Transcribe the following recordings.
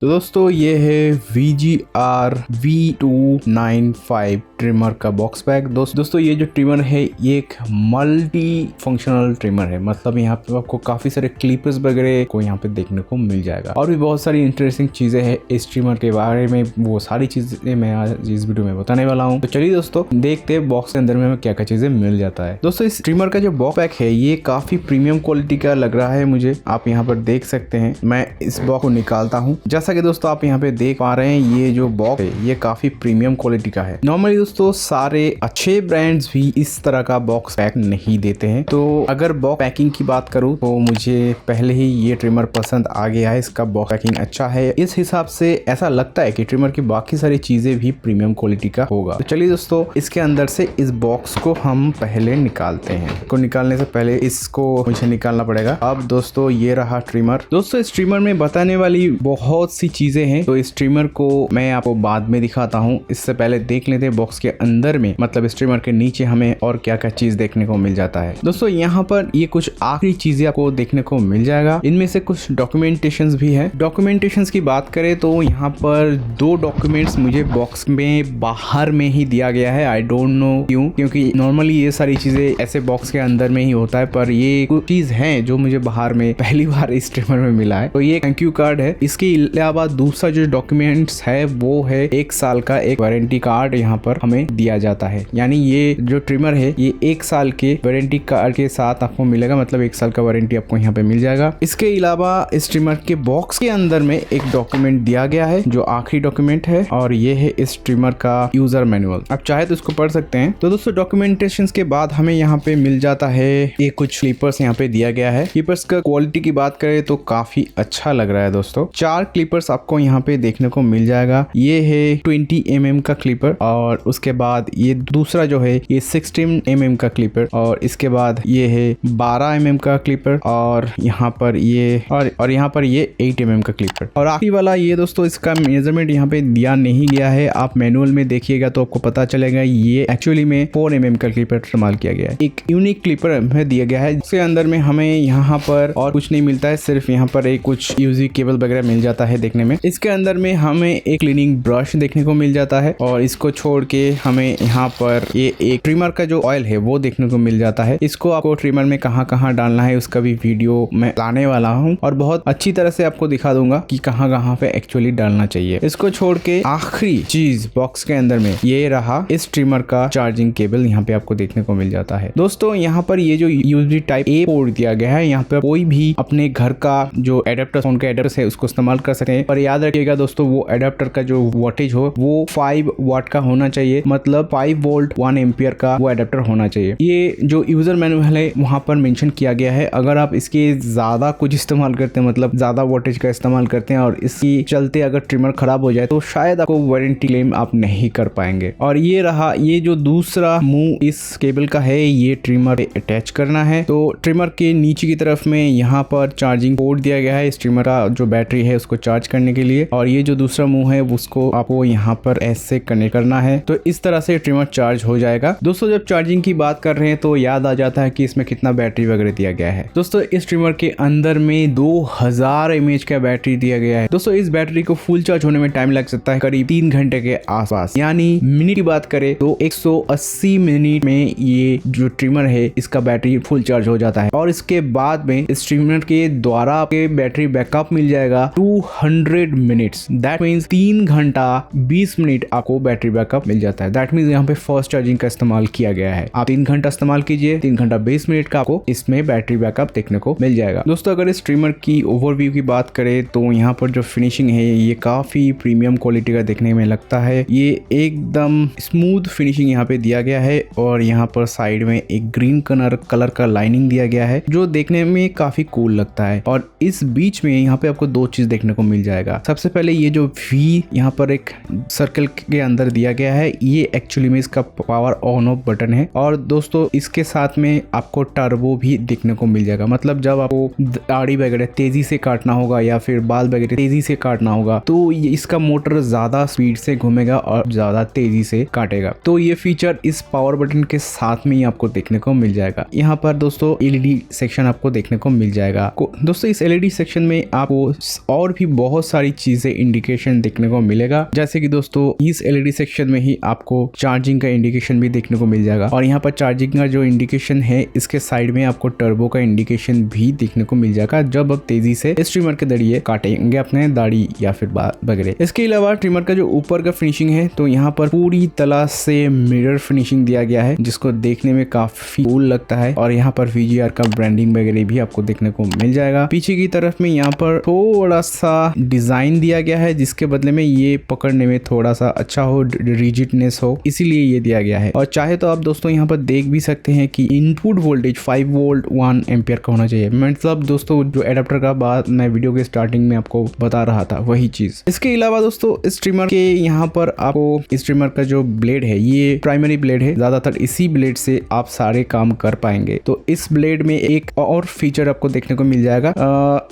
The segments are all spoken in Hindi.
तो दोस्तों ये है VGR V295 ट्रिमर का बॉक्स पैक। दोस्तों ये जो ट्रिमर है ये एक मल्टी फंक्शनल ट्रिमर है। मतलब यहाँ पे आपको काफी सारे क्लिपर्स वगैरह को यहाँ पे देखने को मिल जाएगा और भी बहुत सारी इंटरेस्टिंग चीजें हैं इस ट्रिमर के बारे में। वो सारी चीजें मैं आज इस वीडियो में बताने वाला हूँ। तो चलिए दोस्तों देखते हैं बॉक्स के अंदर में हमें क्या क्या चीजें मिल जाता है। दोस्तों इस ट्रिमर का जो बॉक्स पैक है ये काफी प्रीमियम क्वालिटी का लग रहा है मुझे। आप यहाँ पर देख सकते हैं। मैं इस बॉक्स को निकालता हूँ। जैसा कि दोस्तों आप यहाँ पे देख पा रहे हैं ये जो बॉक्स है ये काफी प्रीमियम क्वालिटी का है। नॉर्मली दोस्तों सारे अच्छे ब्रांड्स भी इस तरह का बॉक्स पैक नहीं देते हैं। तो अगर बॉक्स पैकिंग की बात करूँ तो मुझे पहले ही ये ट्रिमर पसंद आ गया है। इसका बॉक्स पैकिंग अच्छा है। इस हिसाब से ऐसा लगता है कि ट्रिमर की बाकी सारी चीजें भी प्रीमियम क्वालिटी का होगा। तो चलिए दोस्तों इसके अंदर से इस बॉक्स को हम पहले निकालते हैं। इसको निकालने से पहले इसको मुझे निकालना पड़ेगा। अब दोस्तों ये रहा ट्रिमर। दोस्तों इस ट्रिमर में बताने वाली बहुत सी चीजें हैं। तो इस ट्रिमर को मैं आपको बाद में दिखाता हूँ। इससे पहले देख लेते हैं बॉक्स के अंदर में, मतलब इस ट्रिमर के नीचे हमें और क्या क्या चीज देखने को मिल जाता है। दोस्तों यहाँ पर ये कुछ आखिरी चीजें आपको देखने को मिल जाएगा। इनमें से कुछ डॉक्यूमेंटेशंस भी है। डॉक्यूमेंटेशंस की बात करें तो यहाँ पर 2 डॉक्यूमेंट्स मुझे बॉक्स में बाहर में ही दिया गया है। आई डोंट नो क्यों, क्योंकि नॉर्मली ये सारी चीजें ऐसे बॉक्स के अंदर में ही होता है, पर ये कुछ चीज है जो मुझे बाहर में पहली बार इस ट्रिमर में मिला है। तो ये थैंक यू कार्ड है। इसके अलावा दूसरा जो डॉक्यूमेंट्स है वो है 1 साल का एक वारंटी कार्ड यहाँ पर हमें दिया जाता है। यानी ये जो ट्रिमर है ये 1 साल के वारंटी कार्ड के साथ आपको मिलेगा। मतलब 1 साल का वारंटी आपको यहाँ पे मिल जाएगा। इसके अलावा इस ट्रिमर के बॉक्स के अंदर में एक डॉक्यूमेंट दिया गया है जो आखिरी डॉक्यूमेंट है और ये है इस ट्रिमर का यूजर मैनुअल। आप चाहे तो इसको पढ़ सकते हैं। तो दोस्तों डॉक्यूमेंटेशन के बाद हमें यहाँ पे मिल जाता है ये कुछ क्लिपर्स यहाँ पे दिया गया है। क्लिपर्स का क्वालिटी की बात करें तो काफी अच्छा लग रहा है। दोस्तों 4 क्लिपर्स आपको यहाँ पे देखने को मिल जाएगा। ये है 20 mm का क्लिपर और उसके बाद ये दूसरा जो है ये 16 mm का क्लिपर और इसके बाद ये है 12 mm का क्लिपर और यहाँ पर ये और यहाँ पर ये 8 mm का क्लिपर और आखिरी वाला ये दोस्तों इसका मेजरमेंट यहाँ पे दिया नहीं गया है। आप मैनुअल में देखिएगा तो आपको पता चलेगा ये एक्चुअली में 4 mm का क्लिपर इस्तेमाल किया गया है। एक यूनिक क्लिपर हमें दिया गया है। इसके अंदर में हमें यहाँ पर और कुछ नहीं मिलता है, सिर्फ यहाँ पर एक कुछ यूजी केबल वगैरह मिल जाता है देखने में। इसके अंदर में हमें एक क्लीनिंग ब्रश देखने को मिल जाता है और इसको छोड़ के हमें यहाँ पर ये एक ट्रिमर का जो ऑयल है वो देखने को मिल जाता है। इसको आपको ट्रिमर में कहाँ कहाँ डालना है उसका भी वीडियो मैं लाने वाला हूँ और बहुत अच्छी तरह से आपको दिखा दूंगा कि कहाँ कहाँ पे एक्चुअली डालना चाहिए। इसको छोड़ के आखिरी चीज बॉक्स के अंदर में ये रहा इस ट्रिमर का चार्जिंग केबल यहाँ पे आपको देखने को मिल जाता है। दोस्तों यहाँ पर ये जो यूएसबी टाइप ए पोर्ट दिया गया है, यहाँ पे कोई भी अपने घर का जो एडेप्टर फोन का एडेप्टर है उसको इस्तेमाल कर सकते हैं। पर याद रखिएगा दोस्तों वो एडेप्टर का जो वोल्टेज हो वो 5 वाट का होना चाहिए। मतलब 5 वोल्ट 1 एम्पियर का वो एडेप्टर होना चाहिए। ये जो यूजर मैनुअल है वहां पर मेंशन किया गया है। अगर आप इसके ज्यादा कुछ इस्तेमाल करते हैं, मतलब ज्यादा वोल्टेज का इस्तेमाल करते हैं और इसकी चलते अगर ट्रिमर खराब हो जाए तो शायद आपको वारंटी क्लेम आप नहीं कर पाएंगे। और ये रहा ये जो दूसरा मुंह इस केबल का है, ये ट्रिमर अटैच करना है। तो ट्रिमर के नीचे की तरफ में यहाँ पर चार्जिंग पोर्ट दिया गया है इस ट्रिमर का जो बैटरी है उसको चार्ज करने के लिए। और ये जो दूसरा मुंह है उसको आपको यहाँ पर ऐसे कनेक्ट करना है। तो इस तरह से ट्रिमर चार्ज हो जाएगा। दोस्तों जब चार्जिंग की बात कर रहे हैं तो याद आ जाता है कि इसमें कितना बैटरी वगैरह दिया गया है। दोस्तों इस ट्रिमर के अंदर में 2000 mAh का बैटरी दिया गया है। दोस्तों इस बैटरी को फुल चार्ज होने में टाइम लग सकता है करीब 3 घंटे के आसपास। यानी मिनट की बात करें तो 180 मिनट में ये जो ट्रिमर है इसका बैटरी फुल चार्ज हो जाता है। और इसके बाद में इस ट्रिमर के द्वारा आपके बैटरी बैकअप मिल जाएगा 200 मिनट्स। दैट मीन्स 3 घंटा 20 मिनट आपको बैटरी बैकअप मिल जाता है। दैट मीन्स यहाँ पे फास्ट चार्जिंग का इस्तेमाल किया गया है। आप 3 घंटा इस्तेमाल कीजिए, 3 घंटा 20 मिनट का आपको इसमें बैटरी बैकअप देखने को मिल जाएगा। दोस्तों अगर इस ट्रिमर की ओवरव्यू की बात करें तो यहाँ पर जो फिनिशिंग है ये काफी प्रीमियम क्वालिटी का देखने में लगता है। ये एकदम स्मूथ फिनिशिंग यहाँ पे दिया गया है और यहाँ पर साइड में एक ग्रीन कलर का लाइनिंग दिया गया है जो देखने में काफी कूल लगता है। और इस बीच में यहाँ पे आपको 2 चीज देखने को मिल जाएगा। सबसे पहले ये जो वी यहाँ पर एक सर्कल के अंदर दिया गया है ये एक्चुअली में इसका पावर ऑन ऑफ बटन है। और दोस्तों इसके साथ में आपको टर्बो भी देखने को मिल जाएगा। मतलब जब आपको दाढ़ी वगैरह तेजी से काटना होगा या फिर बाल वगैरह तेजी से काटना होगा तो इसका मोटर ज्यादा स्पीड से घूमेगा और ज्यादा तेजी से काटेगा। तो ये फीचर इस पावर बटन के साथ में ही आपको देखने को मिल जाएगा। यहाँ पर दोस्तों एलईडी सेक्शन आपको देखने को मिल जाएगा। दोस्तों इस एलईडी सेक्शन में आपको और भी बहुत सारी चीजें इंडिकेशन देखने को मिलेगा, जैसे कि दोस्तों इस एलईडी सेक्शन में ही आपको चार्जिंग का इंडिकेशन भी देखने को मिल जाएगा। और यहाँ पर चार्जिंग का जो इंडिकेशन है इसके साइड में आपको टर्बो का इंडिकेशन भी देखने को मिल जाएगा जब आप तेजी से स्ट्रीमर के जरिए काटेंगे अपने दाढ़ी या फिर वगैरह। इसके अलावा ट्रिमर का जो ऊपर का फिनिशिंग है तो यहाँ पर पूरी तरह से मिरर फिनिशिंग दिया गया है जिसको देखने में काफी कूल लगता है। और यहाँ पर VGR का ब्रांडिंग वगैरह भी आपको देखने को मिल जाएगा। पीछे की तरफ में यहाँ पर थोड़ा सा डिजाइन दिया गया है जिसके बदले में ये पकड़ने में थोड़ा सा अच्छा हो, रिजिडनेस हो, इसीलिए ये दिया गया है। और चाहे तो आप दोस्तों यहाँ पर देख भी सकते हैं कि इनपुट वोल्टेज 5 वोल्ट 1 एम्पियर का होना चाहिए। मतलब दोस्तों जो एडाप्टर का बात मैं वीडियो के स्टार्टिंग में आपको बता रहा था वही चीज। इसके अलावा दोस्तों स्ट्रीमर के यहाँ पर आपको स्ट्रीमर का जो ब्लेड है ये प्राइमरी ब्लेड है, ज्यादातर इसी ब्लेड से आप सारे काम कर पाएंगे। तो इस ब्लेड में एक और फीचर आपको देखने को मिल जाएगा।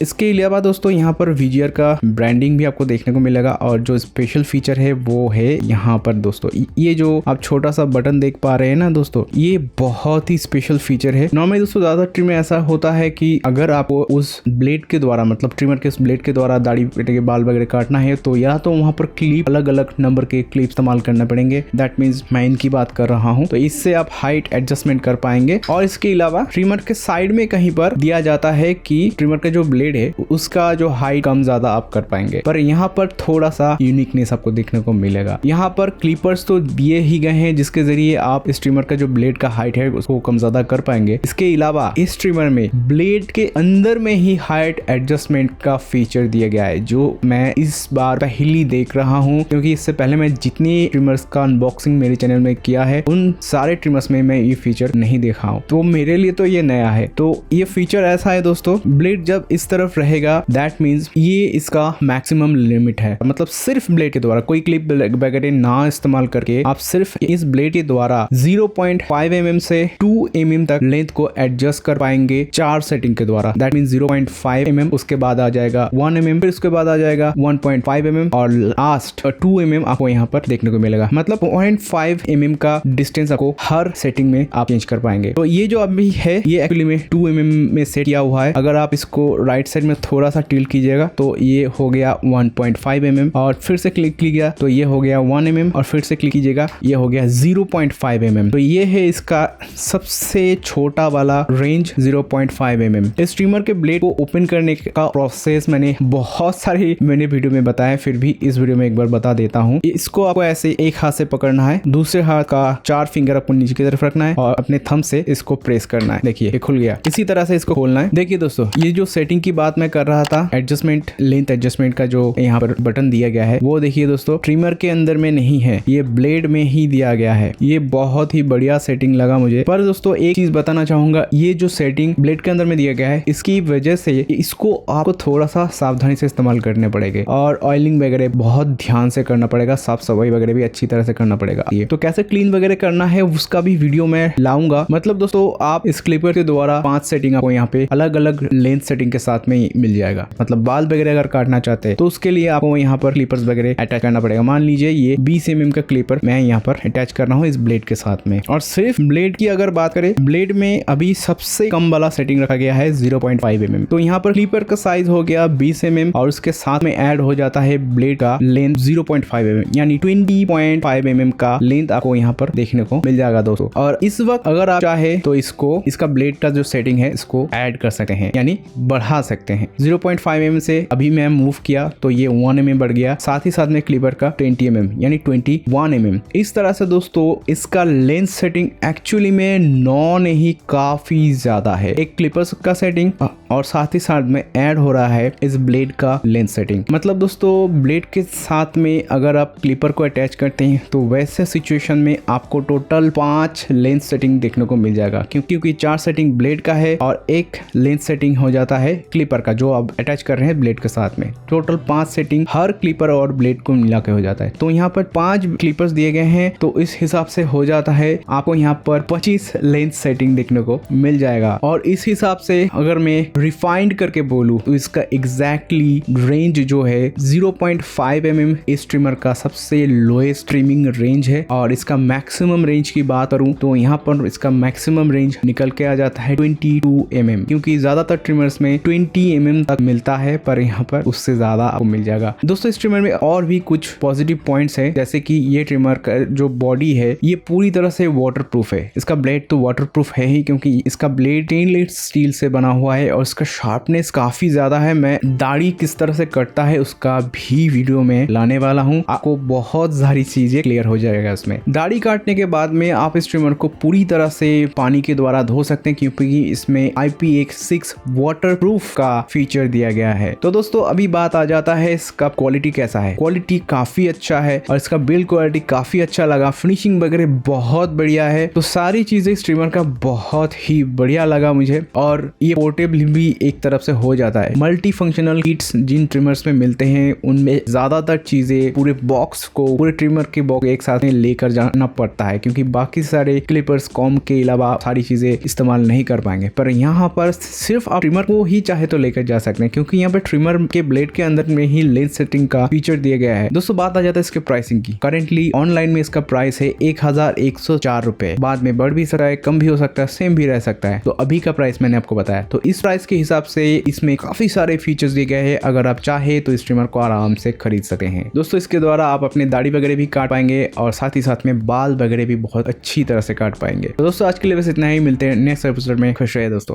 इसके अलावा दोस्तों यहाँ पर VGR का ब्रांडिंग भी आपको देखने को मिलेगा। और जो स्पेशल फीचर है वो है यहाँ पर दोस्तों ये जो आप छोटा सा बटन देख पा रहे हैं ना दोस्तों, ये बहुत ही स्पेशल फीचर है। नॉर्मली दोस्तों ज्यादा ट्रिम में ऐसा होता है कि अगर आपको उस ब्लेड के द्वारा मतलब ट्रिमर के उस ब्लेड के द्वारा दाढ़ी के बाल वगैरह काटना है तो या तो वहां पर क्लिप अलग अलग नंबर के क्लिप इस्तेमाल करना पड़ेंगे। दैट मीन्स मैं इनकी बात कर रहा हूं, तो इससे आप हाइट एडजस्टमेंट कर पाएंगे। और इसके अलावा ट्रिमर के साइड में कहीं पर दिया जाता है कि ट्रिमर का जो ब्लेड है उसका जो हाइट कम ज्यादा आप कर पाएंगे, पर यहाँ पर थोड़ा सा यूनिकनेस आपको देखने को मिलेगा। यहाँ पर क्लिपर्स तो दिए ही गए हैं जिसके जरिए आप इस ट्रिमर का जो ब्लेड का हाइट है उसको कम ज्यादा कर पाएंगे। इसके अलावा इस ट्रिमर में ब्लेड के अंदर में ही हाइट एडजस्टमेंट का फीचर दिया गया है जो मैं इस बार पहली देख रहा हूं, क्योंकि इससे पहले मैं जितनी ट्रिमर्स का अनबॉक्सिंग मेरे चैनल में किया है उन सारे ट्रिमर्स में मैं ये फीचर नहीं देखा हूं, तो मेरे लिए तो ये नया है। तो ये फीचर ऐसा है दोस्तों, ब्लेड जब इस तरफ रहेगा दैट मीन्स ये इसका मैक्सिमम लिमिट है। मतलब सिर्फ ब्लेड के द्वारा कोई क्लिप वगैरह ना इस्तेमाल करके आप सिर्फ इस ब्लेड के द्वारा 0.5 mm से 2 mm तक लेंथ को एडजस्ट कर पाएंगे 4 सेटिंग के द्वारा। दैट मीन्स 0.5 mm, उसके बाद आ जाएगा 1 mm, फिर उसके बाद आ जाएगा 1.5 mm और लास्ट 2 mm आपको यहाँ पर देखने को मिलेगा। मतलब 0.5 mm का डिस्टेंस आपको हर सेटिंग में आप चेंज कर पाएंगे। तो ये जो अभी है ये एक्चुअली में 2 mm में सेट किया हुआ है। अगर आप इसको राइट साइड में थोड़ा सा टिल्ट कीजिएगा तो ये हो गया 1.5 mm और फिर से क्लिक कीजिएगा तो ये हो गया 1 mm और फिर से क्लिक कीजिएगा ये हो गया 0.5 mm। तो ये है इसका सबसे छोटा वाला रेंज 0.5 mm। इस ट्रिमर के ब्लेड को ओपन करने का प्रोसेस मैंने बहुत सारे वीडियो में बताया, फिर भी इस वीडियो में एक बार बता देता हूँ। इसको आपको ऐसे एक हाथ से पकड़ना है, दूसरे हाथ का 4 फिंगर आपको नीचे की तरफ रखना है और अपने थंब से इसको प्रेस करना है। देखिए ये खुल गया। इसी तरह से इसको खोलना है। देखिए दोस्तों ये जो सेटिंग की बात मैं कर रहा था, एडजस्टमेंट लेंथ एडजस्टमेंट का जो यहाँ पर बटन दिया गया है वो देखिए दोस्तों ट्रिमर के अंदर में नहीं है, ये ब्लेड में ही दिया गया है। ये बहुत ही बढ़िया सेटिंग लगा मुझे। पर दोस्तों एक चीज बताना चाहूंगा, ये जो सेटिंग ब्लेड के अंदर में दिया गया है इसकी वजह से इसको आपको थोड़ा सा सावधानी से इस्तेमाल करने पड़ेगा और ऑयलिंग वगैरह बहुत ध्यान से करना पड़ेगा, साफ सफाई वगैरह भी अच्छी तरह से करना पड़ेगा। ये तो कैसे क्लीन वगैरह करना है उसका भी वीडियो मैं लाऊंगा। मतलब दोस्तों आप इस क्लिपर के द्वारा 5 सेटिंग आपको यहाँ पे अलग अलग लेंथ सेटिंग के साथ में मिल जाएगा। मतलब बाल वगैरह अगर काटना चाहते हैं तो उसके लिए आपको यहाँ पर क्लिपर्स वगैरह अटैच करना पड़ेगा। मान लीजिए ये 20 mm का क्लिपर मैं यहाँ पर अटैच कर रहा हूँ इस ब्लेड के साथ में। और सिर्फ ब्लेड की अगर बात करें, ब्लेड में अभी सबसे कम वाला सेटिंग रखा गया है 0.5 mm। तो यहाँ पर क्लिपर का साइज हो गया 20 mm और उसके साथ में ऐड हो जाता है ब्लेड का लेंथ 0.5 mm, यानी 20.5 mm का लेंथ आपको यहाँ पर देखने को मिल जाएगा दोस्तों। और इस वक्त अगर आप चाहे तो इसका ब्लेड का जो सेटिंग है इसको ऐड कर सकते हैं, यानी बढ़ा सकते हैं। 0.5 mm से अभी मैं मूव किया तो ये 1 mm बढ़ गया, साथ ही साथ में क्लिपर का 20 mm यानी 21 mm। इस तरह से दोस्तों इसका लेंस सेटिंग एक्चुअली में 9 नहीं काफी ज्यादा है। एक क्लिपर्स का सेटिंग और साथ ही साथ में ऐड हो रहा है इस ब्लेड का लेंस सेटिंग। मतलब दोस्तों ब्लेड के साथ में अगर आप क्लिपर को अटैच करते हैं तो वैसे सिचुएशन में आपको टोटल 5 लेंस सेटिंग देखने को मिल जाएगा, क्योंकि 4 सेटिंग ब्लेड का है और एक लेंस सेटिंग हो जाता है क्लिपर का जो आप अटैच कर रहे हैं ब्लेड के साथ में। टोटल 5 सेटिंग हर क्लिपर और ब्लेड को मिला के हो जाता है। तो यहाँ पर 5 क्लिपर्स दिए गए हैं तो इस हिसाब से हो जाता है आपको यहाँ पर 25 लेंस सेटिंग देखने को मिल जाएगा। और इस हिसाब से अगर मैं रिफाइंड करके बोलूं तो इसका एग्जैक्टली रेंज जो है 0.5 mm इस ट्रिमर का सबसे लोएस्ट ट्रिमिंग रेंज है। और इसका मैक्सिमम रेंज की बात करूं तो यहाँ पर इसका मैक्सिमम रेंज निकल के आ जाता है 22 mm, क्योंकि ज्यादातर ट्रिमर्स में 20 mm तक मिलता है पर यहाँ पर उससे ज्यादा आपको मिल जाएगा। दोस्तों इस ट्रिमर में और भी कुछ पॉजिटिव पॉइंट्स है, जैसे कि ये ट्रिमर का जो बॉडी है ये पूरी तरह से वाटरप्रूफ है। इसका ब्लेड तो वाटरप्रूफ है ही, क्योंकि इसका ब्लेड स्टेनलेस स्टील से बना हुआ है और इसका शार्पनेस काफी ज्यादा है। मैं दाढ़ी किस तरह से कटता है उसका भी वीडियो में लाने वाला हूँ, आपको बहुत सारी चीजें क्लियर हो जाएगा इसमें। दाढ़ी काटने के बाद में आप इस ट्रिमर को पूरी तरह से पानी के द्वारा धो सकते हैं, क्योंकि इसमें IP86 वाटरप्रूफ का फीचर दिया गया है। तो दोस्तों अभी बात आ जाता है इसका क्वालिटी कैसा है। क्वालिटी काफी अच्छा है और इसका बिल्ड क्वालिटी काफी अच्छा लगा, फिनिशिंग वगैरह बहुत बढ़िया है। तो सारी चीजें इस ट्रिमर का बहुत ही बढ़िया लगा मुझे, और ये पोर्टेबल भी एक तरफ से हो जाता है। मल्टी फंक्शनल किट्स जिन ट्रिमर्स में मिलते हैं उनमें ज्यादातर चीजें पूरे बॉक्स को, पूरे ट्रिमर के बॉक्स एक साथ में लेकर जाना पड़ता है, क्योंकि बाकी सारे क्लिपर्स कॉम्ब के अलावा सारी चीजें इस्तेमाल नहीं कर पाएंगे। पर यहाँ पर सिर्फ आप ट्रिमर को ही चाहे तो लेकर जा सकते हैं, क्योंकि यहाँ पे ट्रिमर के ब्लेड के अंदर में ही लेंस सेटिंग का फीचर दिया गया है। दोस्तों बात आ जाता है इसके प्राइसिंग की। करेंटली ऑनलाइन में इसका प्राइस है 1104 रुपए। बाद में बढ़ भी सकता है, कम भी हो सकता है, सेम भी रह सकता है। तो अभी का प्राइस मैंने आपको बताया। तो इस प्राइस के हिसाब से इसमें काफी सारे फीचर्स दिए गए हैं। अगर आप चाहे तो इस ट्रिमर को आराम से खरीद सकते हैं। दोस्तों इसके द्वारा आप अपने दाढ़ी वगैरह भी काट पाएंगे और साथ ही साथ में बाल वगैरह भी बहुत अच्छी तरह से काट पाएंगे। तो दोस्तों आज के लिए बस इतना ही, मिलते हैं नेक्स्ट एपिसोड में। खुश रहिए दोस्तों।